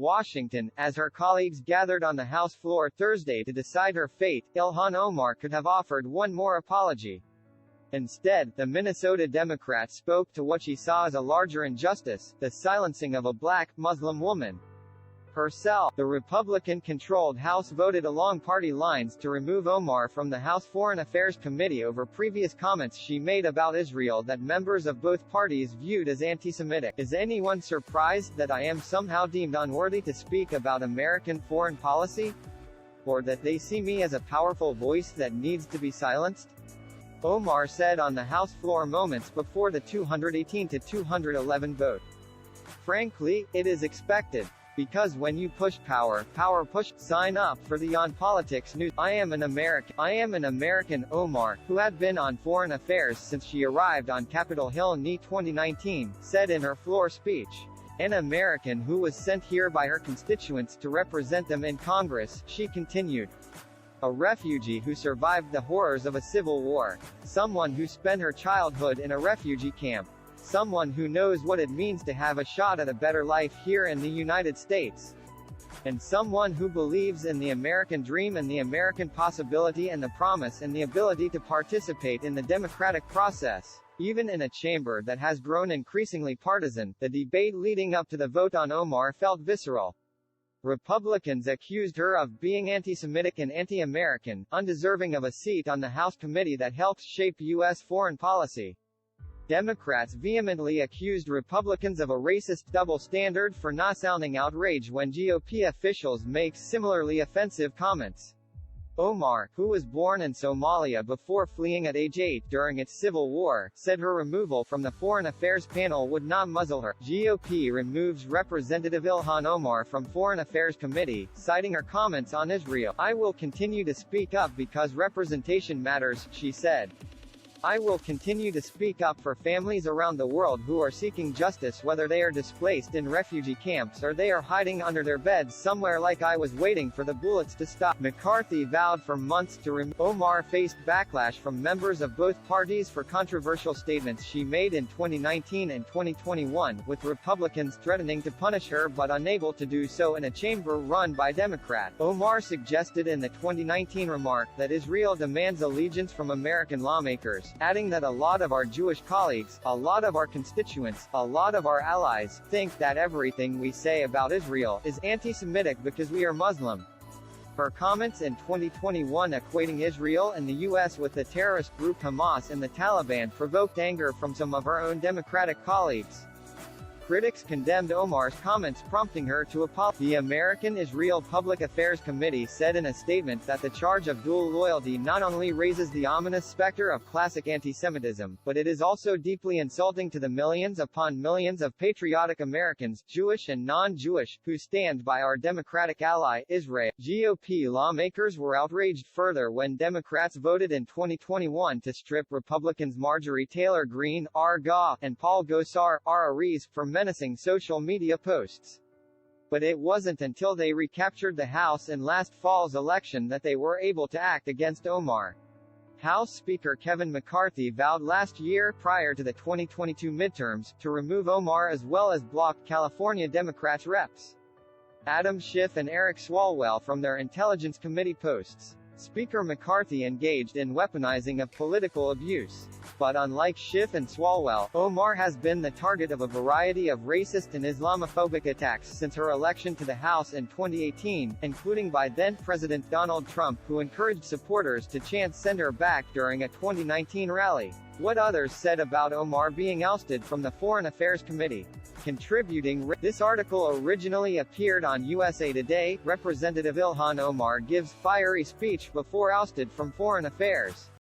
Washington. As her colleagues gathered on the House floor Thursday to decide her fate, Ilhan Omar could have offered one more apology. Instead, the Minnesota Democrat spoke to what she saw as a larger injustice, the silencing of a black, Muslim woman herself. The Republican-controlled House voted along party lines to remove Omar from the House Foreign Affairs Committee over previous comments she made about Israel that members of both parties viewed as anti-Semitic. Is anyone surprised that I am somehow deemed unworthy to speak about American foreign policy? Or that they see me as a powerful voice that needs to be silenced? Omar said on the House floor moments before the 218-211 vote. Frankly, it is expected. Because when you push power, power push. Sign up for the On Politics news. I am an American, Omar, who had been on foreign affairs since she arrived on Capitol Hill in 2019, said in her floor speech. An American who was sent here by her constituents to represent them in Congress, she continued. A refugee who survived the horrors of a civil war. Someone who spent her childhood in a refugee camp. Someone who knows what it means to have a shot at a better life here in the United States. And someone who believes in the American dream and the American possibility and the promise and the ability to participate in the democratic process. Even in a chamber that has grown increasingly partisan, the debate leading up to the vote on Omar felt visceral. Republicans accused her of being anti-Semitic and anti-American, undeserving of a seat on the House committee that helps shape U.S. foreign policy. Democrats vehemently accused Republicans of a racist double standard for not sounding outrage when GOP officials make similarly offensive comments. Omar, who was born in Somalia before fleeing at age 8 during its civil war, said her removal from the Foreign Affairs panel would not muzzle her. GOP removes Representative Ilhan Omar from Foreign Affairs Committee, citing her comments on Israel. I will continue to speak up because representation matters, she said. I will continue to speak up for families around the world who are seeking justice, whether they are displaced in refugee camps or they are hiding under their beds somewhere like I was waiting for the bullets to stop. McCarthy vowed for months to remove. Omar faced backlash from members of both parties for controversial statements she made in 2019 and 2021, with Republicans threatening to punish her but unable to do so in a chamber run by Democrats. Omar suggested in the 2019 remark that Israel demands allegiance from American lawmakers, adding that a lot of our Jewish colleagues, a lot of our constituents, a lot of our allies, think that everything we say about Israel is anti-Semitic because we are Muslim. Her comments in 2021 equating Israel and the U.S. with the terrorist group Hamas and the Taliban provoked anger from some of her own Democratic colleagues. Critics condemned Omar's comments, prompting her to apologize. The American-Israel Public Affairs Committee said in a statement that the charge of dual loyalty not only raises the ominous specter of classic anti-Semitism, but it is also deeply insulting to the millions upon millions of patriotic Americans, Jewish and non-Jewish, who stand by our democratic ally, Israel. GOP lawmakers were outraged further when Democrats voted in 2021 to strip Republicans Marjorie Taylor Greene, R. Goff, and Paul Gosar, R. Ariz, from menacing social media posts. But it wasn't until they recaptured the House in last fall's election that they were able to act against Omar. House Speaker Kevin McCarthy vowed last year, prior to the 2022 midterms, to remove Omar as well as block California Democrats Reps. Adam Schiff and Eric Swalwell from their Intelligence Committee posts. Speaker McCarthy engaged in weaponizing of political abuse. But unlike Schiff and Swalwell, Omar has been the target of a variety of racist and Islamophobic attacks since her election to the House in 2018, including by then-President Donald Trump, who encouraged supporters to chant "Send her back" during a 2019 rally. What others said about Omar being ousted from the Foreign Affairs Committee. Contributing. This article originally appeared on USA Today. Representative Ilhan Omar gives fiery speech before ousted from Foreign Affairs.